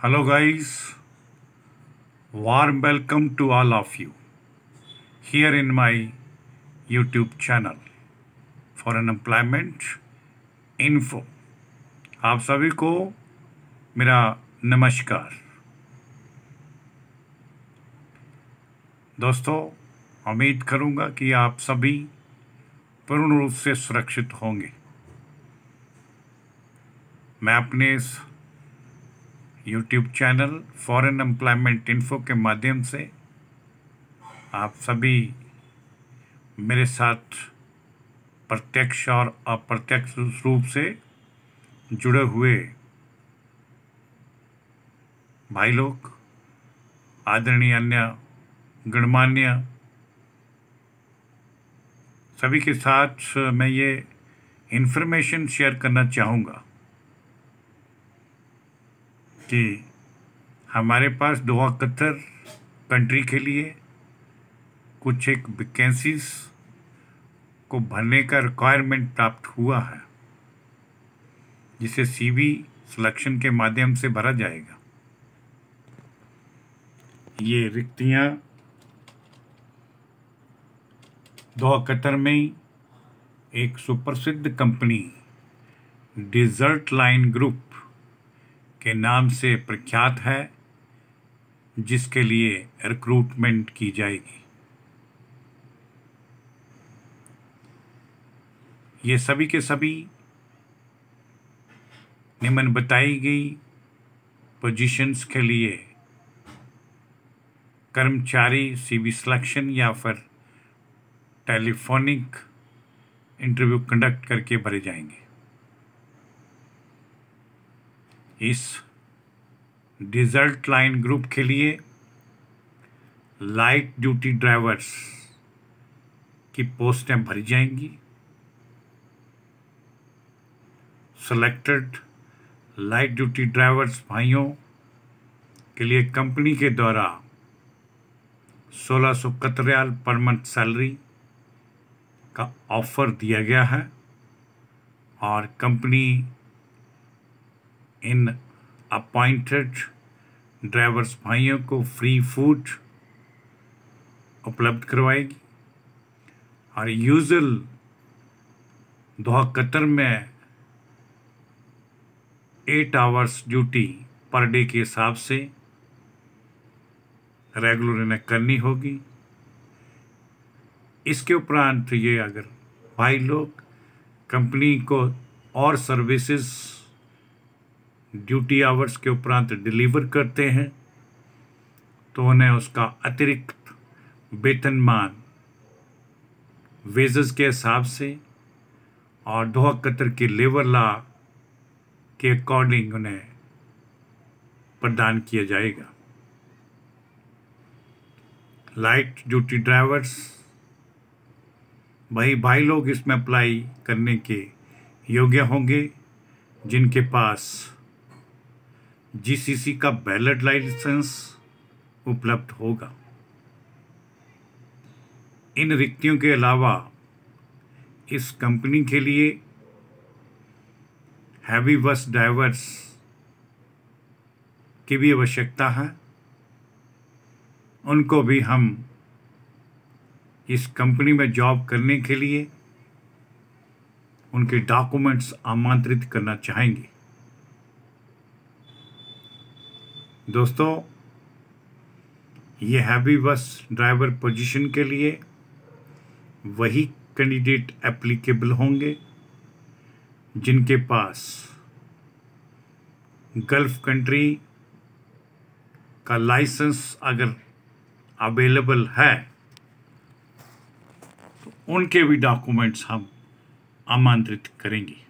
Hello, guys. Warm welcome to all of you here in my YouTube channel for unemployment info. आप सभी को मेरा नमस्कार। दोस्तों, उम्मीद करूंगा कि आप सभी पूर्ण रूप से सुरक्षित होंगे। मैं अपने इस YouTube channel foreign employment info के माध्यम से आप सभी मेरे साथ प्रत्यक्ष और अप्रत्यक्ष रूप से जुड़े हुए भाई लोग, आदरणीय अन्य गणमान्य सभी के साथ मैं ये इन्फॉर्मेशन शेयर करना चाहूँगा कि हमारे पास दोहा कतर कंट्री के लिए कुछ एक वैकेंसीज को भरने का रिक्वायरमेंट प्राप्त हुआ है, जिसे सीवी सिलेक्शन के माध्यम से भरा जाएगा। ये रिक्तियां दोहा कतर में एक सुप्रसिद्ध कंपनी डेजर्ट लाइन ग्रुप के नाम से प्रख्यात है, जिसके लिए रिक्रूटमेंट की जाएगी। ये सभी के सभी निम्न बताई गई पोजीशंस के लिए कर्मचारी सीवी सिलेक्शन या फिर टेलीफोनिक इंटरव्यू कंडक्ट करके भरे जाएंगे। इस डेजर्ट लाइन ग्रुप के लिए लाइट ड्यूटी ड्राइवर्स की पोस्टें भरी जाएंगी। सेलेक्टेड लाइट ड्यूटी ड्राइवर्स भाइयों के लिए कंपनी के द्वारा 1600 Qatar riyal per month salary का ऑफर दिया गया है और कंपनी इन अपॉइंटेड ड्राइवर्स भाइयों को फ्री फूड उपलब्ध करवाएगी और यूजुअल दोहा कतर में 8 आवर्स ड्यूटी पर डे के हिसाब से रेगुलर इन्हें करनी होगी। इसके उपरांत ये अगर भाई लोग कंपनी को और सर्विसेज ड्यूटी आवर्स के उपरांत डिलीवर करते हैं तो उन्हें उसका अतिरिक्त वेतनमान वेजेस के हिसाब से और दोहा कतर के लेबर लॉ के अकॉर्डिंग उन्हें प्रदान किया जाएगा। लाइट ड्यूटी ड्राइवर्स वही भाई लोग इसमें अप्लाई करने के योग्य होंगे जिनके पास जीसीसी का वैलिड लाइसेंस उपलब्ध होगा। इन रिक्तियों के अलावा इस कंपनी के लिए हैवी बस ड्राइवर्स की भी आवश्यकता है। उनको भी हम इस कंपनी में जॉब करने के लिए उनके डॉक्यूमेंट्स आमंत्रित करना चाहेंगे। दोस्तों, ये हैवी बस ड्राइवर पोजीशन के लिए वही कैंडिडेट एप्लीकेबल होंगे जिनके पास गल्फ कंट्री का लाइसेंस अगर अवेलेबल है तो उनके भी डॉक्यूमेंट्स हम आमंत्रित करेंगे।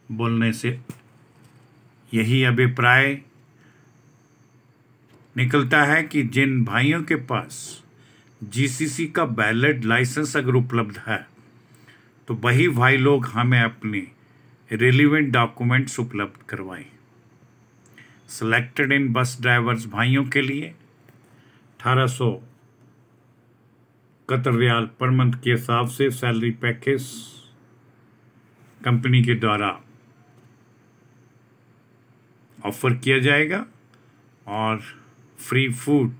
बोलने से यही अभिप्राय निकलता है कि जिन भाइयों के पास जीसीसी का वैलिड लाइसेंस अगर उपलब्ध है तो वही भाई लोग हमें अपने रिलेवेंट डॉक्यूमेंट्स उपलब्ध करवाएं। सिलेक्टेड इन बस ड्राइवर्स भाइयों के लिए 1800 कतर रियाल पर मंथ के हिसाब से सैलरी पैकेज कंपनी के द्वारा ऑफर किया जाएगा और फ्री फूड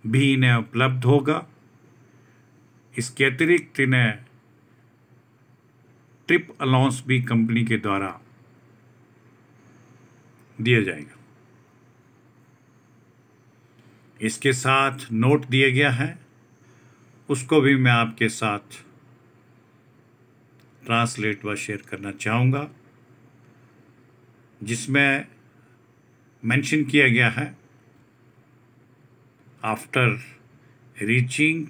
भी इन्हें उपलब्ध होगा। इसके अतिरिक्त इन्हें ट्रिप अलाउंस भी कंपनी के द्वारा दिया जाएगा। इसके साथ नोट दिया गया है, उसको भी मैं आपके साथ ट्रांसलेट व शेयर करना चाहूँगा, जिसमें मेंशन किया गया है, आफ्टर रीचिंग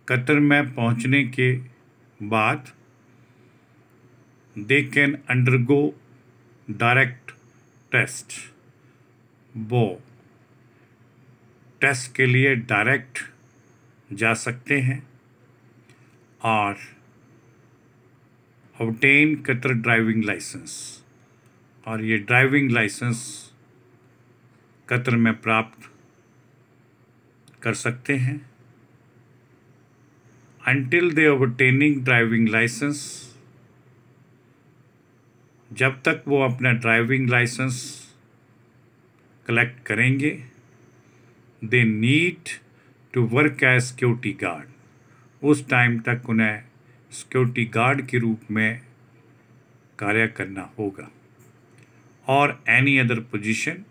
कतर में पहुंचने के बाद they can undergo direct test. वो टेस्ट के लिए डायरेक्ट जा सकते हैं और ऑब्टेन कतर ड्राइविंग लाइसेंस, और ये ड्राइविंग लाइसेंस कतर में प्राप्त कर सकते हैं। Until they obtaining driving licence, जब तक वो अपना ड्राइविंग लाइसेंस कलेक्ट करेंगे, they need to work as security guard. उस टाइम तक उन्हें सिक्योरिटी गार्ड के रूप में कार्य करना होगा, और एनी अदर पोजीशन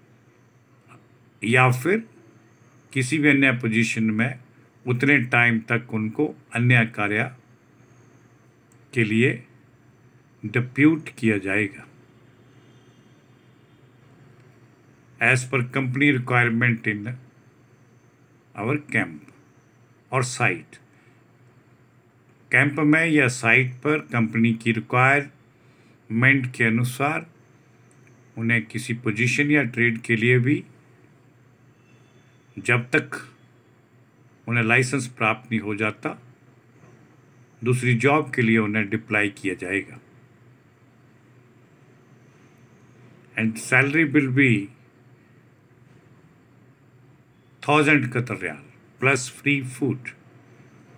या फिर किसी भी अन्य पोजीशन में उतने टाइम तक उनको अन्य कार्य के लिए डिप्यूट किया जाएगा। As per company requirement in our camp और साइट। कैंप में या साइट पर कंपनी की रिक्वायरमेंट के अनुसार उन्हें किसी पोजीशन या ट्रेड के लिए भी जब तक उन्हें लाइसेंस प्राप्त नहीं हो जाता, दूसरी जॉब के लिए उन्हें डिप्लाई किया जाएगा। And salary will be 1000 Qatar riyal plus free food.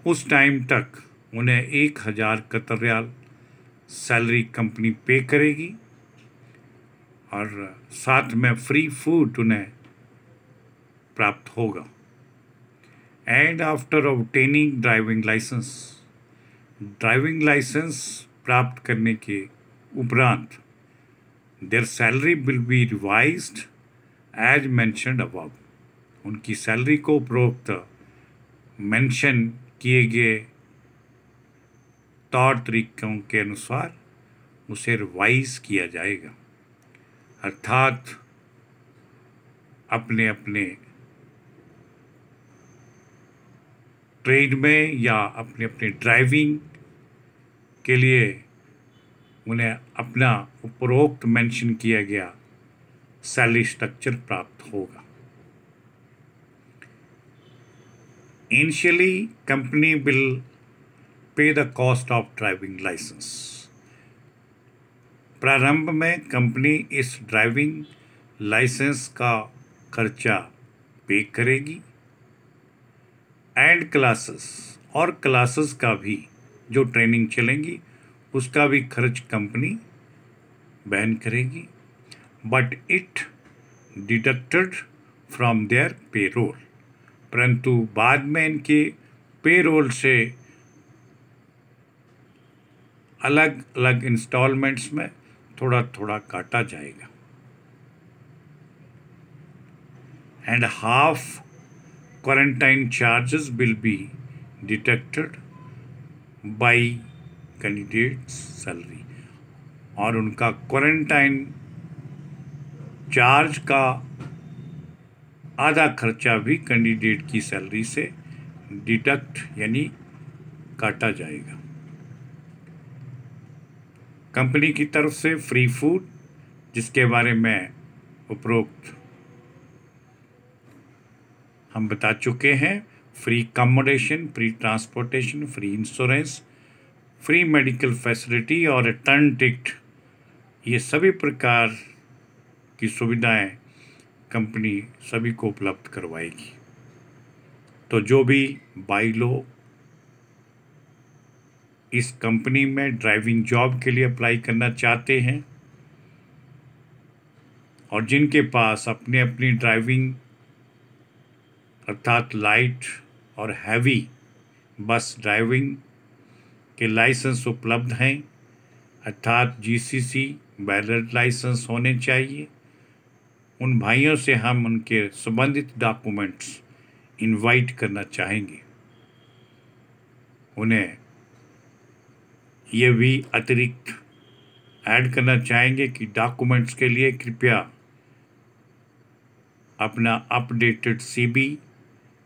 उस टाइम तक उन्हें 1000 कतर रियाल सैलरी कंपनी पे करेगी और साथ में फ्री फूड उन्हें प्राप्त होगा। And after obtaining driving licence प्राप्त करने के उपरांत their salary will be revised as mentioned above. उनकी सैलरी को उपरोक्त मेंशन किए गए तौर तरीकों के अनुसार उसे रिवाइज किया जाएगा, अर्थात अपने अपने ट्रेड में या अपने अपने ड्राइविंग के लिए उन्हें अपना उपरोक्त मेंशन किया गया सैलरी स्ट्रक्चर प्राप्त होगा। Initially company will pay the cost of driving licence. प्रारंभ में कंपनी इस ड्राइविंग लाइसेंस का खर्चा पे करेगी। एंड क्लासेस, और क्लासेस का भी जो ट्रेनिंग चलेंगी उसका भी खर्च कंपनी वहन करेगी, but it deducted from their payroll. परंतु बाद में इनके पेरोल से अलग अलग इंस्टॉलमेंट्स में थोड़ा थोड़ा काटा जाएगा। And half quarantine charges will be deducted bye candidates salary, और उनका क्वारंटाइन चार्ज का आधा खर्चा भी कैंडिडेट की सैलरी से डिडक्ट यानी काटा जाएगा। कंपनी की तरफ से फ्री फूड, जिसके बारे में उपरोक्त हम बता चुके हैं, free accommodation, free transportation, free insurance, free medical facility और रिटर्न टिकट, ये सभी प्रकार की सुविधाएं कंपनी सभी को उपलब्ध करवाएगी। तो जो भी भाई लोग इस कंपनी में ड्राइविंग जॉब के लिए अप्लाई करना चाहते हैं, और जिनके पास अपनी अपनी ड्राइविंग अर्थात लाइट और हैवी बस ड्राइविंग के लाइसेंस उपलब्ध हैं, अर्थात जीसीसी वैलिड लाइसेंस होने चाहिए, उन भाइयों से हम उनके संबंधित डॉक्यूमेंट्स इनवाइट करना चाहेंगे। उन्हें ये भी अतिरिक्त ऐड करना चाहेंगे कि डॉक्यूमेंट्स के लिए कृपया अपना अपडेटेड सीबी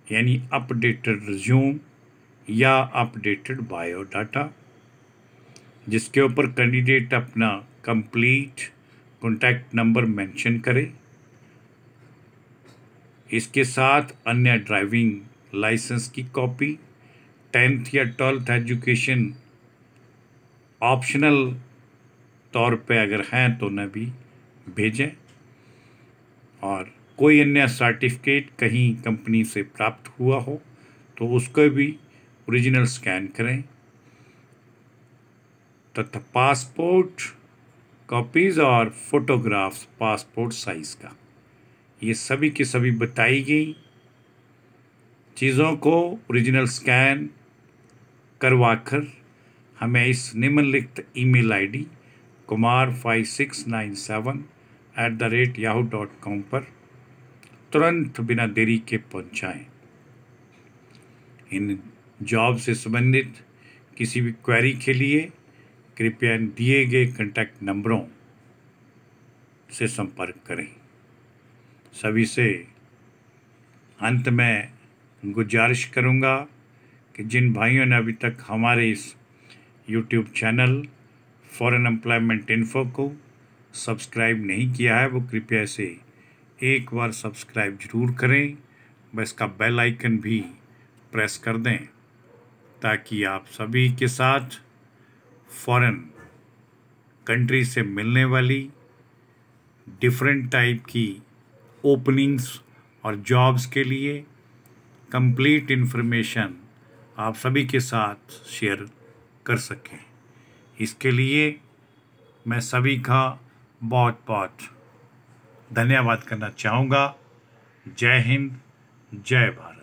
यानी अपडेटेड रिज्यूम या अपडेटेड बायोडाटा, जिसके ऊपर कैंडिडेट अपना कंप्लीट कॉन्टैक्ट नंबर मेंशन करे, इसके साथ अन्य ड्राइविंग लाइसेंस की कॉपी, 10th या 12th एजुकेशन ऑप्शनल तौर पे अगर हैं तो उन्हें भी भेजें, और कोई अन्य सर्टिफिकेट कहीं कंपनी से प्राप्त हुआ हो तो उसको भी ओरिजिनल स्कैन करें, तथा पासपोर्ट कॉपीज़ और फोटोग्राफ्स पासपोर्ट साइज़ का, ये सभी की सभी बताई गई चीज़ों को ओरिजिनल स्कैन करवाकर हमें इस निम्नलिखित ईमेल आईडी kumar5697@yahoo.com पर तुरंत बिना देरी के पहुंचाएं। इन जॉब से संबंधित किसी भी क्वेरी के लिए कृपया दिए गए कॉन्टैक्ट नंबरों से संपर्क करें। सभी से अंत में गुजारिश करूंगा कि जिन भाइयों ने अभी तक हमारे इस YouTube channel foreign employment info को सब्सक्राइब नहीं किया है वो कृपया इसे एक बार सब्सक्राइब जरूर करें, बस का बेल आइकन भी प्रेस कर दें ताकि आप सभी के साथ फॉरेन कंट्री से मिलने वाली डिफरेंट टाइप की ओपनिंग्स और जॉब्स के लिए कंप्लीट इन्फॉर्मेशन आप सभी के साथ शेयर कर सकें। इसके लिए मैं सभी का बहुत बहुत धन्यवाद करना चाहूँगा। जय हिंद, जय भारत।